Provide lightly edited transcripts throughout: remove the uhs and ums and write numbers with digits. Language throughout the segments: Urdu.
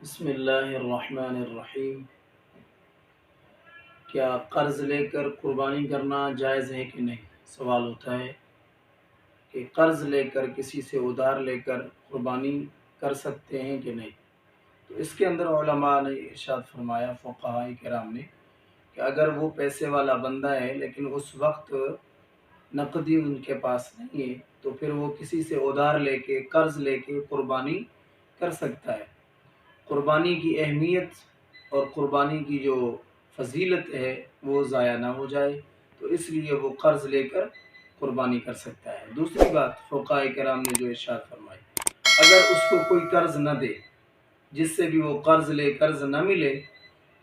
بسم اللہ الرحمن الرحیم۔ کیا قرض لے کر قربانی کرنا جائز ہے کہ نہیں؟ سوال ہوتا ہے کہ قرض لے کر کسی سے ادھار لے کر قربانی کر سکتے ہیں کہ نہیں؟ تو اس کے اندر علماء نے ارشاد فرمایا، فقہاء کرام نے، کہ اگر وہ پیسے والا بندہ ہے لیکن اس وقت نقدی ان کے پاس نہیں ہے تو پھر وہ کسی سے ادھار لے کے قرض لے کے قربانی کر سکتا ہے۔ قربانی کی اہمیت اور قربانی کی جو فضیلت ہے وہ ضائع نہ ہو جائے، تو اس لیے وہ قرض لے کر قربانی کر سکتا ہے۔ دوسری بات، فقہاء کرام نے جو ارشاد فرمائی، اگر اس کو کوئی قرض نہ دے، جس سے بھی وہ قرض لے قرض نہ ملے،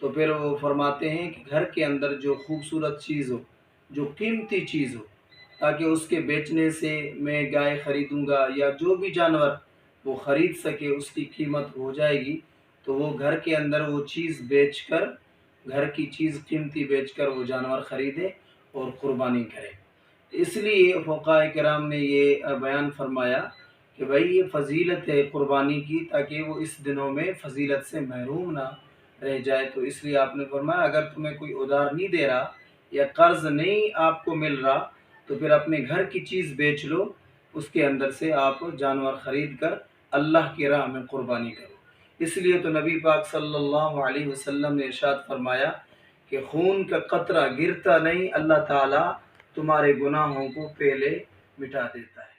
تو پھر وہ فرماتے ہیں کہ گھر کے اندر جو خوبصورت چیز ہو، جو قیمتی چیز ہو، تاکہ اس کے بیچنے سے میں گائے خریدوں گا یا جو بھی جانور وہ خرید سکے، اس کی قیمت ہو جائے گی، تو وہ گھر کے اندر وہ چیز بیچ کر، گھر کی چیز قیمتی بیچ کر وہ جانور خریدے اور قربانی کرے۔ اس لیے فقہاء کرام نے یہ بیان فرمایا کہ بھائی یہ فضیلت ہے قربانی کی، تاکہ وہ اس دنوں میں فضیلت سے محروم نہ رہ جائے۔ تو اس لیے آپ نے فرمایا اگر تمہیں کوئی ادھار نہیں دے رہا یا قرض نہیں آپ کو مل رہا تو پھر اپنے گھر کی چیز بیچ لو، اس کے اندر سے آپ جانور خرید کر اللہ کی راہ میں قربانی کرو۔ اس لیے تو نبی پاک صلی اللہ علیہ وسلم نے ارشاد فرمایا کہ خون کا قطرہ گرتا نہیں، اللہ تعالیٰ تمہارے گناہوں کو پہلے مٹا دیتا ہے۔